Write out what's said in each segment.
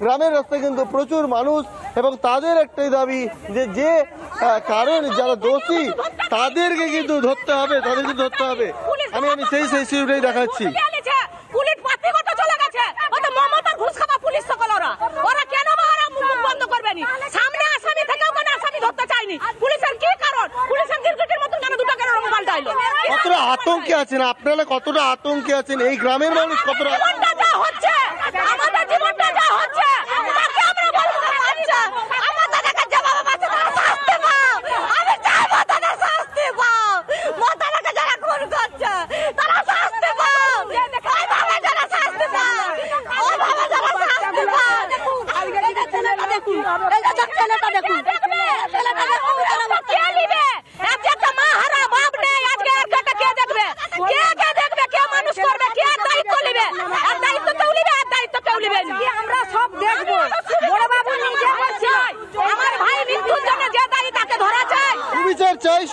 গ্রামের রাস্তায় কিন্তু প্রচুর মানুষ এবং তাদের একটাই দাবি যে কারণ যারা দোষী তাদেরকে কিন্তু ধরতে হবে, তাদেরকে ধরতে হবে। আমি সেই শিশুটাই দেখাচ্ছি। কতটা আতঙ্কে আছেন আপনারা, কতটা আতঙ্কে আছেন এই গ্রামের মানুষ, কতটা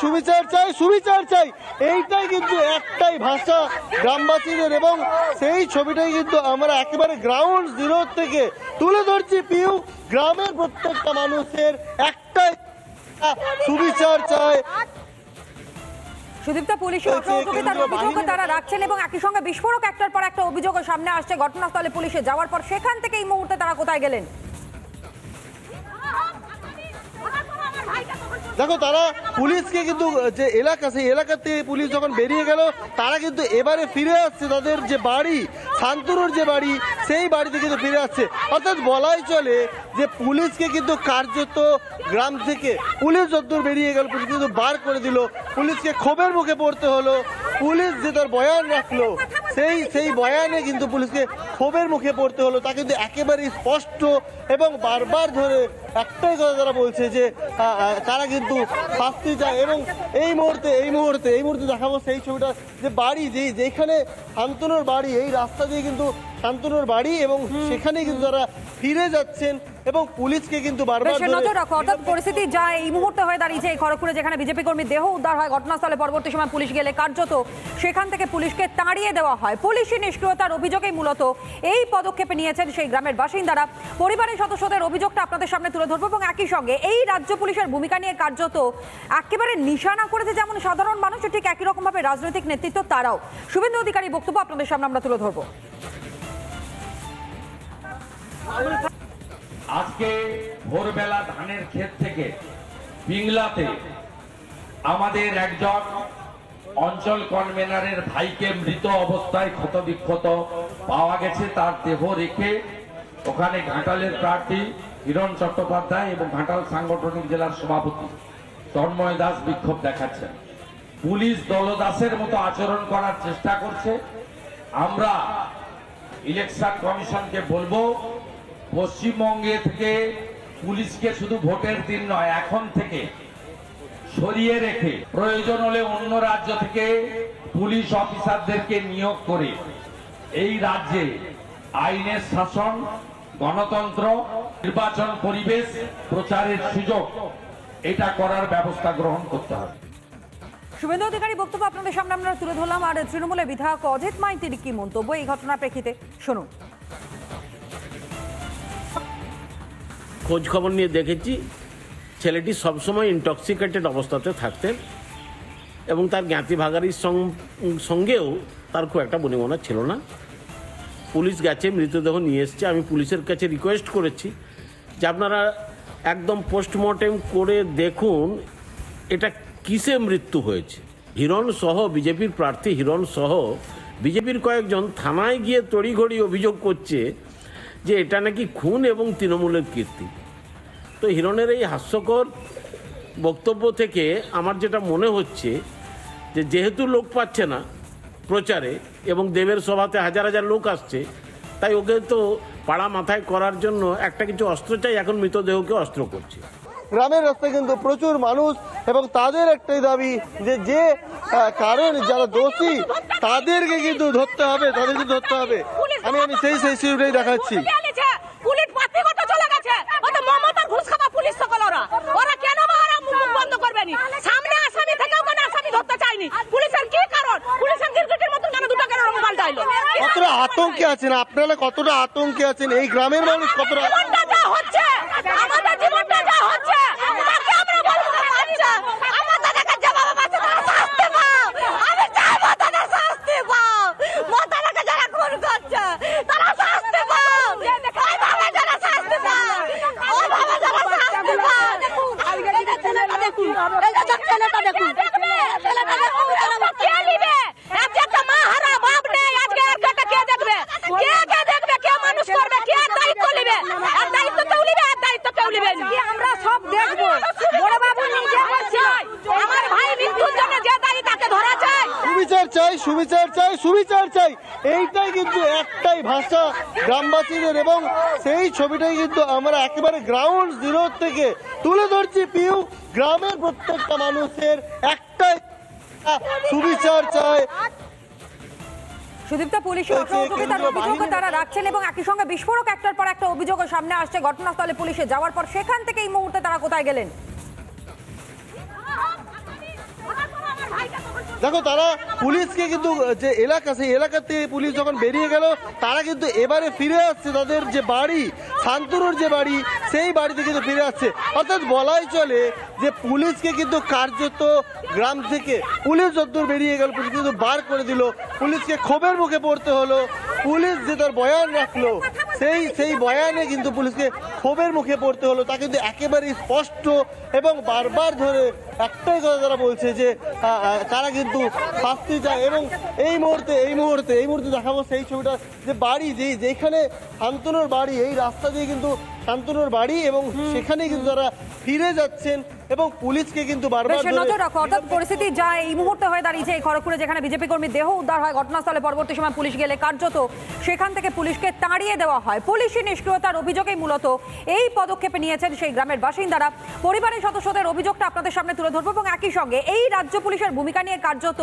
সুবিচার চাই, সুবিচার চাই, এইটাই কিন্তু একটাই ভাষা গ্রামবাসীদের এবং সেই ছবিটাই কিন্তু আমরা একেবারে গ্রাউন্ড জিরো থেকে তুলে ধরছি। পিউ গ্রামের প্রত্যেকটা মানুষের একটাই সুবিচার চাই। সুদীপ্ত, পুলিশের অসহযোগিতার অভিযোগ তারা রাখছেন এবং একই সঙ্গে বিস্ফোরক একটার পর একটা অভিযোগ সামনে আসছে। ঘটনাস্থলে পুলিশে যাওয়ার পর সেখান থেকে এই মুহূর্তে তারা কোথায় গেলেন? দেখো, তারা পুলিশকে কিন্তু যে এলাকা, সেই এলাকাতে পুলিশ যখন বেরিয়ে গেল তারা কিন্তু এবারে ফিরে আসছে তাদের যে বাড়ি, শান্তনুর যে বাড়ি, সেই বাড়িতে কিন্তু ফিরে আসছে। অর্থাৎ বলাই চলে যে পুলিশকে কিন্তু কার্যত গ্রাম থেকে পুলিশ যতদূর বেরিয়ে গেল পুলিশ কিন্তু বার করে দিল, পুলিশকে ক্ষোভের মুখে পড়তে হলো। পুলিশ যে তার বয়ান রাখলো সেই বয়ানে কিন্তু পুলিশকে ক্ষোভের মুখে পড়তে হলো। তা কিন্তু একেবারেই স্পষ্ট এবং বারবার ধরে একটাই কথা তারা বলছে যে তারা কিন্তু শাস্তি চায়। এবং এই মুহূর্তে দেখাবো সেই ছবিটা, যে বাড়ি যেখানে শান্তনুর বাড়ি, এই রাস্তা দিয়ে কিন্তু শান্তনুর বাড়ি এবং সেখানে কিন্তু তারা ফিরে যাচ্ছেন এবং পুলিশকে কিন্তু বারবার অর্থাৎ পরিস্থিতি যা এই মুহূর্তে হয়ে দাঁড়িয়েছে এই খড়গপুরে, যেখানে বিজেপি কর্মীর দেহ উদ্ধার হয় ঘটনাস্থলে, পরবর্তী সময় পুলিশ গেলে কার্যত সেখান থেকে পুলিশকে তাড়িয়ে দেওয়া হয়। পুলিশি নিষ্ক্রিয়তার অভিযোগেই মূলত এই পদক্ষেপে নিয়েছেন সেই গ্রামের বাসিন্দারা। পরিবারের সদস্যদের অভিযোগটা আপনাদের সামনে তুলে ধরবো এবং একই সঙ্গে এই রাজ্য পুলিশের ভূমিকা নিয়ে কার্যত একেবারে নিশানা করেছে যেমন সাধারণ মানুষ, ঠিক একই রকম ভাবে রাজনৈতিক নেতৃত্ব তারাও। শুভেন্দু অধিকারী বক্তব্য আপনাদের সামনে আমরা তুলে ধরবো। আজকে ভোরবেলা ধানের ক্ষেত থেকে পিংলাতে আমাদের একজন অঞ্চল কনভেনারের ভাইকে মৃত অবস্থায় ক্ষতবিক্ষত পাওয়া গেছে। তার দেহ রেখে ওখানে ঘাটালের প্রার্থী হিরণ চট্টোপাধ্যায় এবং ঘাটাল সাংগঠনিক জেলার সভাপতি তন্ময় দাস বিক্ষোভ দেখাচ্ছেন। পুলিশ দলদাসের মতো আচরণ করার চেষ্টা করছে। আমরা ইলেকশন কমিশনকে বলবো, পশ্চিমবঙ্গে থেকে পুলিশকে শুধু ভোটের দিন নয়, এখন থেকে সরিয়ে রেখে প্রয়োজন হলে অন্য রাজ্য থেকে পুলিশ অফিসারদেরকে নিয়োগ করে এই রাজ্যে আইনের শাসন, গণতন্ত্র, নির্বাচন পরিবেশ, প্রচারের সুযোগ এটা করার ব্যবস্থা গ্রহণ করতে হবে। শুভেন্দু অধিকারী বক্তব্য আপনাদের সামনে আমরা তুলে ধরলাম। আর তৃণমূলের বিধায়ক অজিত মাইতির কি মন্তব্য এই ঘটনার প্রেক্ষিতে শুনুন। খোঁজ খবর নিয়ে দেখেছি ছেলেটি সবসময় ইনটক্সিকেটেড অবস্থাতে থাকতেন এবং তার জ্ঞাতি ভাগারির সঙ্গেও তার খুব একটা বনিবনা ছিল না। পুলিশ গেছে, মৃতদেহ নিয়ে এসছে। আমি পুলিশের কাছে রিকোয়েস্ট করেছি যে আপনারা একদম পোস্টমর্টেম করে দেখুন এটা কিসে মৃত্যু হয়েছে। হিরণ সহ, বিজেপির প্রার্থী হিরণ সহ বিজেপির কয়েকজন থানায় গিয়ে তড়িঘড়ি অভিযোগ করছে যে এটা নাকি খুন এবং তৃণমূলের কীর্তি। তো হিরণের এই হাস্যকর বক্তব্য থেকে আমার যেটা মনে হচ্ছে যে যেহেতু লোক পাচ্ছে না প্রচারে এবং দেবের সভাতে হাজার হাজার লোক আসছে, তাই ওকে তো পাড়া মাথায় করার জন্য একটা কিছু অস্ত্র চাই, এখন মৃতদেহকে অস্ত্র করছে। গ্রামের রাস্তায় কিন্তু প্রচুর মানুষ এবং তাদের একটাই দাবি যে কারণ যারা দোষী তাদেরকে কিন্তু ধরতে হবে, তাদেরকে ধরতে হবে। আমি সেই শিশুটাই দেখাচ্ছি। কতটা আতঙ্কে আছেন, আপনারা কতটা আতঙ্কে আছেন, এই গ্রামের মানুষ কতটা? জীবনটা যা হচ্ছে, আমাদের জীবনটা যা হচ্ছে, তাকে আমরা বলবো না বাচ্চা। আমাদের কাছে জবাব আছে, তারা শাস্তি পাও। আমি চাইবো তারা শাস্তি পাও। মাতারাকে যারা খুন করছে, তারা শাস্তি পাও। ওইভাবে যারা শাস্তি পাও, ওইভাবে যারা শাস্তি পাও। এই যে ছেলেটা দেখুন, এই যে ছেলেটা দেখুন, ছেলেটা দেখুন, কে নিবে? আজকে একটা মা হারা বাপ নেই, আজকে এর কাটা কে দেখবে? কে দেখবে? কে মানুষ করবে? কে দায়িত্ব নিবে? আর দায়িত্ব কেউ নিবে, আর দায়িত্ব কেউ নিবে না। আমরা সব দেখবো। বড় বাবু নিজে বলছে, আমার ভাই মৃত্যুর জন্য যে দায়ী তাকে ধরা চাই। সুবিচার চাই, সুবিচার চাই, সুবিচার চাই, এইটাই কিন্তু একটাই ভাষা গ্রামবাসীদের, এবং সেই ছবিটাই কিন্তু আমরা একেবারে গ্রাউন্ড জিরো থেকে তুলে ধরছি। পিউ, গ্রামের প্রত্যেকটা মানুষের একটাই সুবিচার চাই। সুদীপ্তা, পুলিশি অসহযোগিতার অভিযোগ তারা রাখছেন এবং একই সঙ্গে বিস্ফোরক একটার পর একটা অভিযোগও সামনে আসছে। ঘটনাস্থলে পুলিশে যাওয়ার পর সেখান থেকে এই মুহূর্তে তারা কোথায় গেলেন? দেখো, তারা পুলিশকে কিন্তু যে এলাকা, সেই এলাকাতে পুলিশ যখন বেরিয়ে গেল, তারা কিন্তু এবারে ফিরে আসছে তাদের যে বাড়ি, শান্তনুর যে বাড়ি, সেই বাড়িতে কিন্তু ফিরে আসছে। অর্থাৎ বলাই চলে যে পুলিশকে কিন্তু কার্যত গ্রাম থেকে পুলিশ যতদূর বেরিয়ে গেল, পুলিশ কিন্তু বার করে দিল, পুলিশকে ক্ষোভের মুখে পড়তে হলো। পুলিশ যে তার বয়ান রাখলো, সেই বয়ানে কিন্তু পুলিশকে ক্ষোভের মুখে পড়তে হলো। তা কিন্তু একেবারেই স্পষ্ট এবং বারবার ধরে একটাই কথা তারা বলছে যে তারা কিন্তু শাস্তি চায়। এবং এই মুহূর্তে দেখাবো সেই ছবিটা, যে বাড়ি যেখানে শান্তনুর বাড়ি, এই রাস্তা দিয়ে কিন্তু শান্তনুর বাড়ি, এবং সেখানে কিন্তু তারা ফিরে যাচ্ছেন এবং পুলিশকে কিন্তু বারবার নজর রাখো। অর্থাৎ পরিস্থিতি যা এই মুহূর্তে হয়ে দাঁড়িয়েছে এই খড়গপুরে, যেখানে বিজেপি কর্মীর দেহ উদ্ধার হয় ঘটনাস্থলে, পরবর্তী সময় পুলিশ গেলে কার্যত সেখান থেকে পুলিশকে তাড়িয়ে দেওয়া হয়। পুলিশি নিষ্ক্রিয়তার অভিযোগেই মূলত এই পদক্ষেপে নিয়েছেন সেই গ্রামের বাসিন্দারা। পরিবারের সদস্যদের অভিযোগটা আপনাদের সামনে তুলে ধরবো এবং একই সঙ্গে এই রাজ্য পুলিশের ভূমিকা নিয়ে কার্যত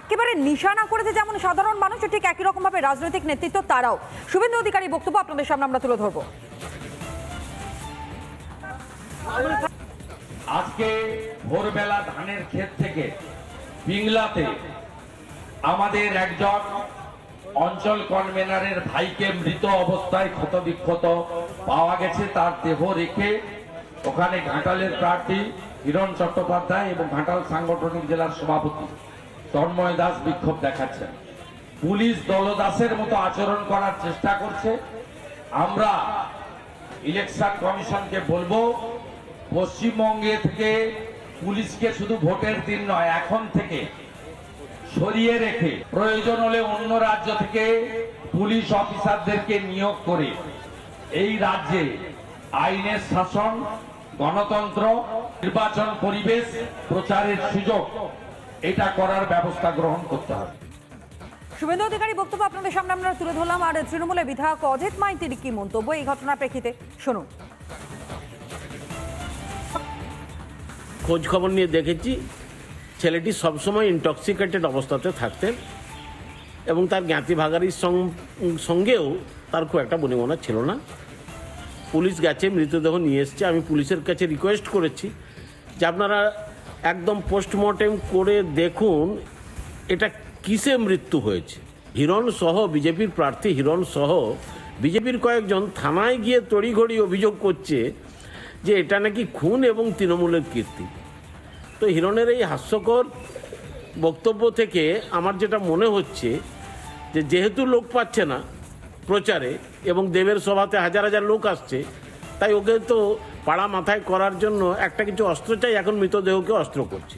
একেবারে নিশানা করেছে যেমন সাধারণ মানুষ, ঠিক একই রকম ভাবে রাজনৈতিক নেতৃত্ব তারাও। শুভেন্দু অধিকারী বক্তব্য আপনাদের সামনে আমরা তুলে ধরবো। আজকে ভোরবেলা ধানের ক্ষেত থেকে পিংলাতে আমাদের একজন অঞ্চল কনভেনারের ভাইকে মৃত অবস্থায় ক্ষতবিক্ষত পাওয়া গেছে। তার দেহ রেখে ওখানে ঘাটালের প্রার্থী হিরণ চট্টোপাধ্যায় এবং ঘাটাল সাংগঠনিক জেলার সভাপতি তন্ময় দাস বিক্ষোভ দেখাচ্ছেন। পুলিশ দলদাসের মতো আচরণ করার চেষ্টা করছে। আমরা ইলেকশন কমিশনকে বলবো, পশ্চিমবঙ্গে থেকে পুলিশকে শুধু ভোটের দিন নয়, এখন থেকে সরিয়ে রেখে প্রয়োজন হলে অন্য রাজ্য থেকে পুলিশ অফিসারদেরকে নিয়োগ করে এই রাজ্যে আইনের শাসন, গণতন্ত্র, নির্বাচন পরিবেশ, প্রচারের সুযোগ, এটা করার ব্যবস্থা গ্রহণ করতে হবে। শুভেন্দু অধিকারী বক্তব্য আপনাদের সামনে আমরা তুলে ধরলাম। আর তৃণমূলের বিধায়ক অজিত মাইতির কি মন্তব্য এই ঘটনার প্রেক্ষিতে শুনুন। খোঁজ খবর নিয়ে দেখেছি, ছেলেটি সবসময় ইনটক্সিকেটেড অবস্থাতে থাকতেন এবং তার জ্ঞাতি ভাগারির সঙ্গেও তার খুব একটা বনিবনা ছিল না। পুলিশ গেছে, মৃতদেহ নিয়ে এসছে। আমি পুলিশের কাছে রিকোয়েস্ট করেছি যে আপনারা একদম পোস্টমর্টেম করে দেখুন এটা কিসে মৃত্যু হয়েছে। হিরণ সহ, বিজেপির প্রার্থী হিরণ সহ বিজেপির কয়েকজন থানায় গিয়ে তড়িঘড়ি অভিযোগ করছে যে এটা নাকি খুন এবং তৃণমূলের কীর্তি। তো হিরণের এই হাস্যকর বক্তব্য থেকে আমার যেটা মনে হচ্ছে যে যেহেতু লোক পাচ্ছে না প্রচারে এবং দেবের সভাতে হাজার হাজার লোক আসছে, তাই ওকে তো পাড়া মাথায় করার জন্য একটা কিছু অস্ত্র চাই, এখন মৃতদেহকে অস্ত্র করছে।